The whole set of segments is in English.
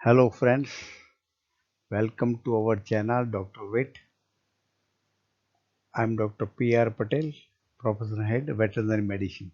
Hello friends, welcome to our channel Dr. Vet. I am Dr. P.R. Patel, Professor Head Veterinary Medicine.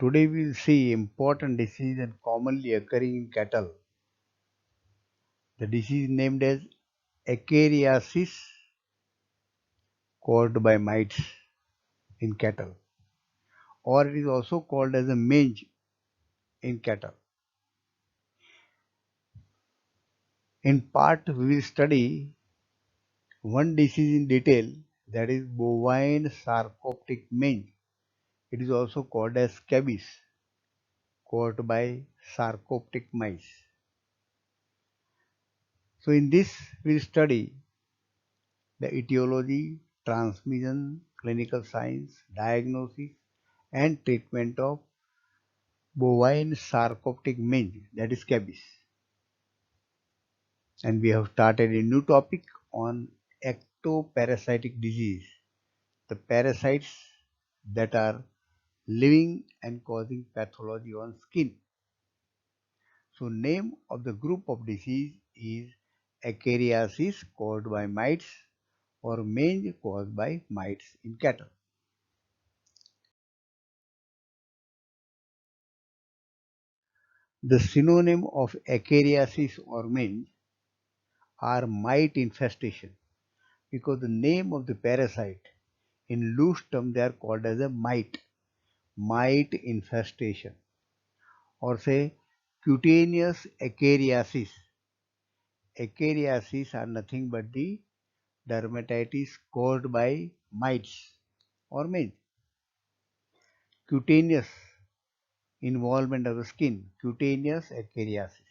Today we will see important disease and commonly occurring in cattle. The disease named as acariasis caused by mites in cattle, or it is also called as a mange in cattle. In part we will study one disease in detail, that is bovine sarcoptic mange. It is also called as scabies, caused by sarcoptic mice. So in this we'll study the etiology, transmission, clinical signs, diagnosis and treatment of bovine sarcoptic mange, that is scabies. And we have started a new topic on ectoparasitic disease, the parasites that are living and causing pathology on skin. So name of the group of disease is acariasis caused by mites or mange caused by mites in cattle. The synonym of acariasis or mange are mite infestation, because the name of the parasite in loose term they are called as a mite infestation, or say cutaneous acariasis. Acariasis are nothing but the dermatitis caused by mites or mange. Cutaneous involvement of the skin, cutaneous acariasis.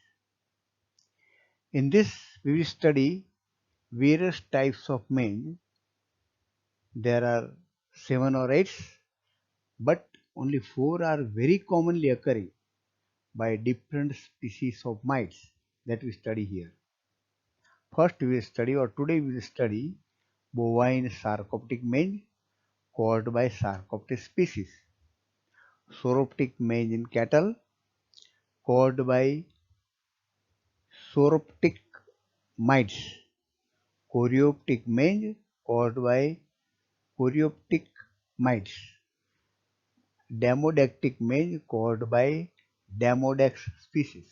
In this, we will study various types of mange. There are 7 or 8, but only 4 are very commonly occurring by different species of mites that we study here. First, we will study, or today we will study, bovine sarcoptic mange caused by sarcoptic species. Sauroptic mange in cattle caused by sauroptic mites. Coreoptic mange caused by coreoptic mites. Demodactic mange caused by Demodex species.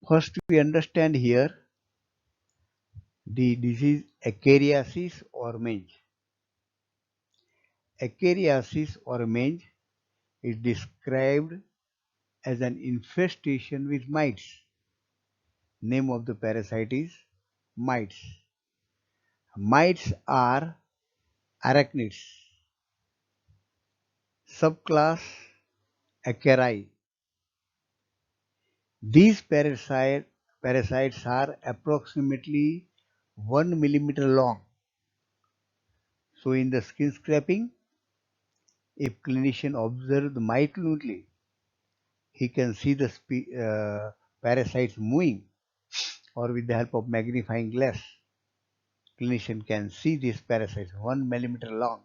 First, we understand here the disease acariasis or mange. Acariasis or mange is described as an infestation with mites. Name of the parasite is mites. Mites are arachnids. Subclass Acari. These parasites are approximately 1 millimeter long. So in the skin scraping, if clinician observes the mite minutely, he can see the parasites moving, or with the help of magnifying glass, clinician can see these parasites 1 millimeter long.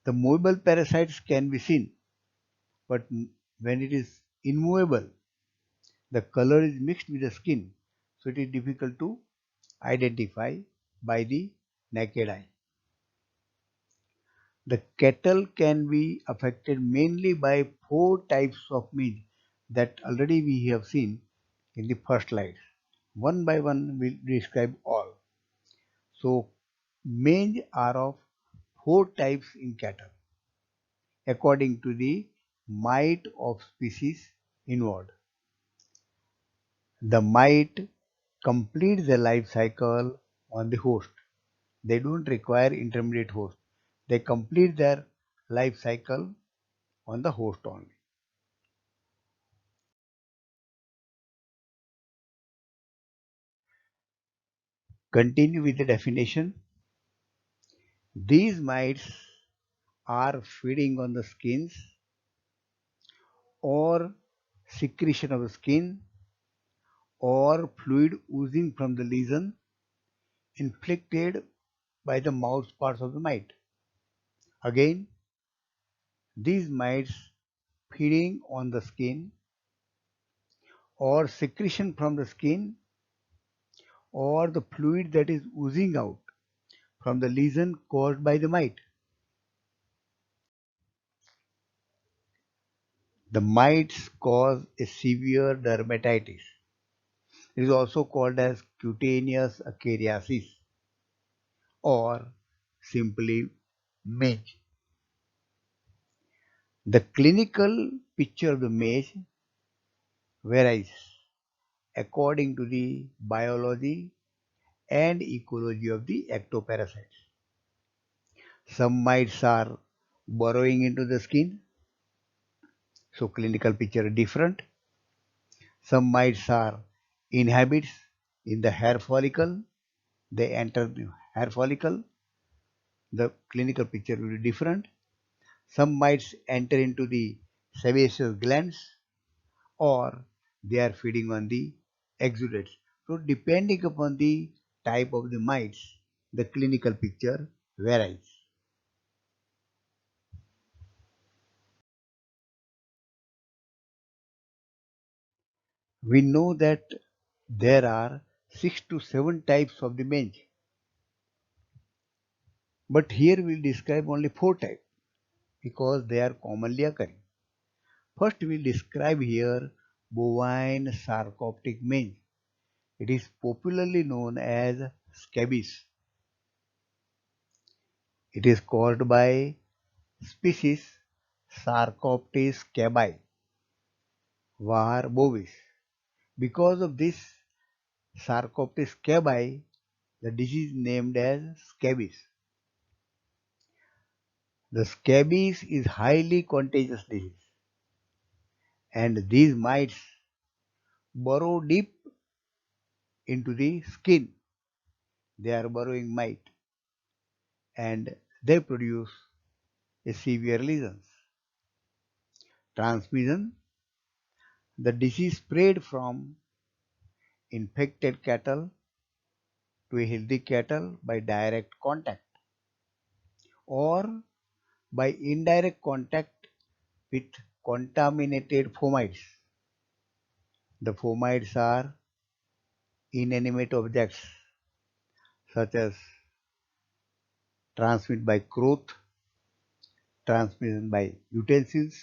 The movable parasites can be seen, but when it is immovable, the color is mixed with the skin, so it is difficult to identify by the naked eye. The cattle can be affected mainly by 4 types of mange that already we have seen in the first slide. One by one we'll describe all. So mange are of 4 types in cattle according to the mite of species involved. The mite complete the life cycle on the host. They don't require intermediate host. They complete their life cycle on the host only. Continue with the definition. These mites are feeding on the skins or secretion of the skin or fluid oozing from the lesion inflicted by the mouth parts of the mite. Again, These mites feeding on the skin or secretion from the skin or the fluid that is oozing out from the lesion caused by the mite. The mites cause a severe dermatitis. It is also called as cutaneous acariasis or simply mange. The clinical picture of the mange varies according to the biology and ecology of the ectoparasites. Some mites are burrowing into the skin, so clinical picture is different. Some mites are inhabits in the hair follicle, they enter the hair follicle, the clinical picture will be different. Some mites enter into the sebaceous glands or they are feeding on the exudates. So depending upon the type of the mites, the clinical picture varies. We know that there are 6 to 7 types of the mange, but here we'll describe only 4 types because they are commonly occurring. First, we'll describe here bovine sarcoptic mange. It is popularly known as scabies. It is caused by species Sarcoptes scabi var bovis. Because of this Sarcoptes scabi, the disease named as scabies. The scabies is highly contagious disease, and these mites burrow deep into the skin. They are burrowing mite, and they produce a severe lesions. Transmission: the disease spread from infected cattle to a healthy cattle by direct contact or by indirect contact with contaminated fomites. The fomites are inanimate objects such as transmitted by growth, transmission by utensils,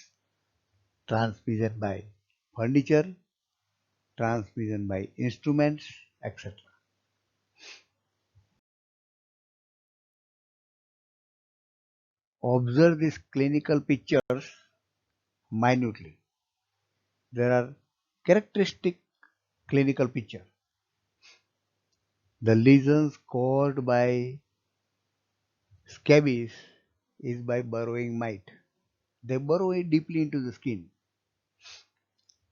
transmission by furniture, transmission by instruments, etc. Observe these clinical pictures minutely. There are characteristic clinical picture. The lesions caused by scabies is by burrowing mite. They burrow it deeply into the skin.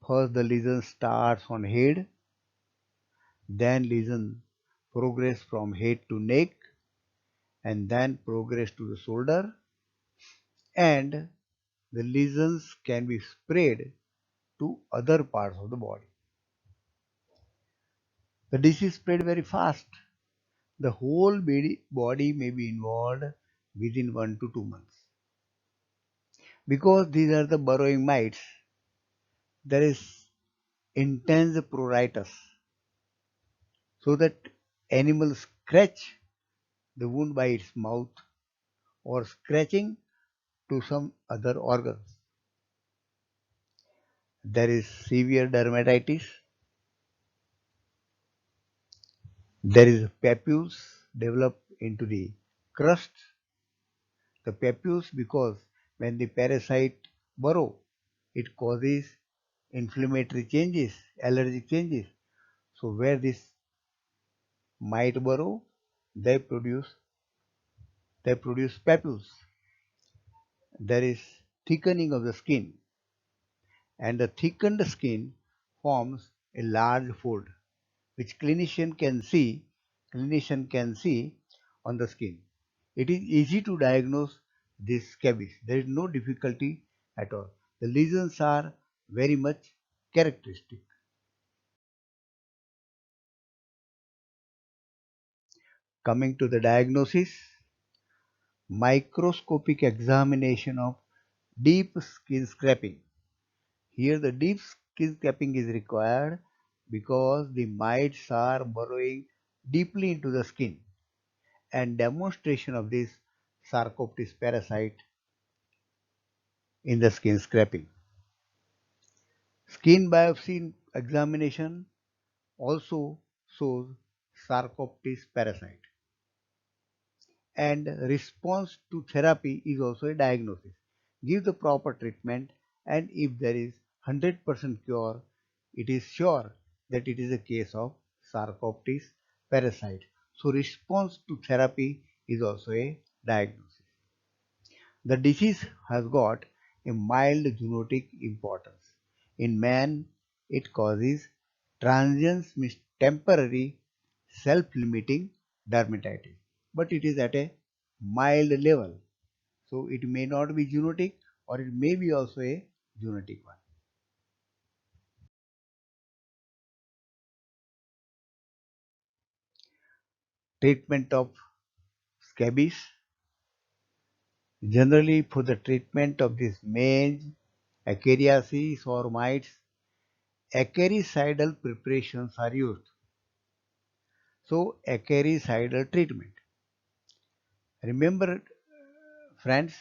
First, the lesion starts on head, then lesion progress from head to neck, and then progress to the shoulder, and the lesions can be spread to other parts of the body. The disease spread very fast. The whole body may be involved within 1 to 2 months. Because these are the burrowing mites, there is intense pruritus, so that animals scratch the wound by its mouth or scratching to some other organs. There is severe dermatitis. There is papules develop into the crust. The papules, because when the parasite burrow, it causes inflammatory changes, allergic changes. So where this might burrow, they produce they produce papules. There is thickening of the skin, and the thickened skin forms a large fold, which clinician can see on the skin. It is easy to diagnose this scabies. There is no difficulty at all. The lesions are very much characteristic. Coming to the diagnosis, microscopic examination of Deep skin scraping. Here the deep skin scraping is required because the mites are burrowing deeply into the skin, and demonstration of this Sarcoptes parasite in the skin scraping. Skin biopsy examination also shows Sarcoptes parasite, and response to therapy is also a diagnosis. Give the proper treatment, and if there is 100% cure, it is sure that it is a case of Sarcoptes parasite. So response to therapy is also a diagnosis. The disease has got a mild zoonotic importance. In man, it causes transient, means temporary, self-limiting dermatitis, but it is at a mild level. So it may not be zoonotic, or it may be also a zoonotic one. Treatment of scabies. Generally, for the treatment of this mange, acariasis or mites, acaricidal preparations are used. So, acaricidal treatment. Remember, friends,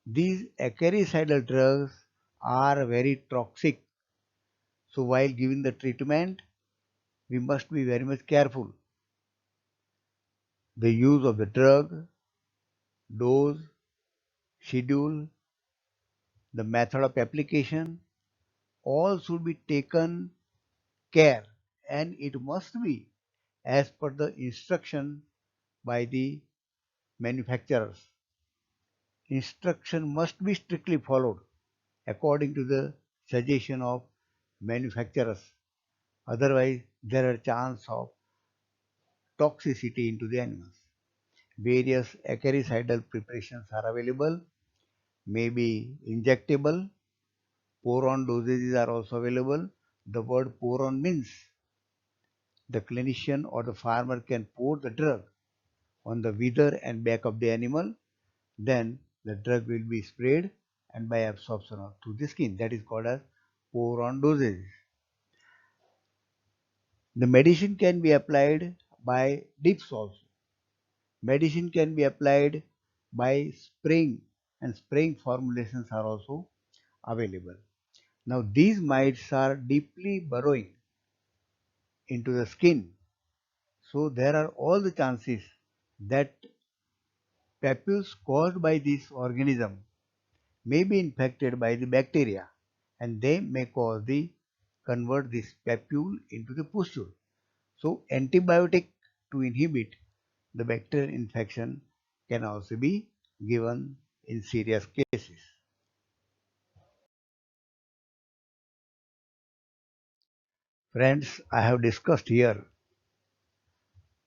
these acaricidal drugs are very toxic. So, while giving the treatment, we must be very much careful. The use of the drug, dose, schedule, the method of application, all should be taken care, and it must be as per the instruction by the manufacturers. Instruction must be strictly followed according to the suggestion of manufacturers. Otherwise, there are chance of toxicity into the animals. Various acaricidal preparations are available, maybe injectable. Pour-on dosages are also available. The word pour-on means the clinician or the farmer can pour the drug on the wither and back of the animal. Then the drug will be sprayed and by absorption through the skin. That is called as pour-on dosage. The medicine can be applied by dips also. Medicine can be applied by spraying, and spraying formulations are also available. Now these mites are deeply burrowing into the skin, so there are all the chances that papules caused by this organism may be infected by the bacteria, and they may cause the convert this papule into the pustule. So antibiotic to inhibit the bacterial infection can also be given in serious cases. Friends, I have discussed here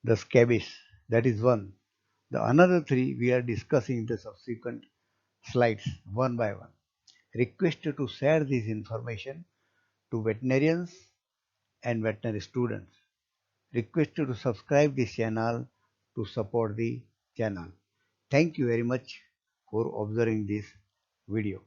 the scabies, that is one. The another three we are discussing in the subsequent slides one by one. Requested to share this information to veterinarians and veterinary students. Requested to subscribe this channel to support the channel. Thank you very much for observing this video.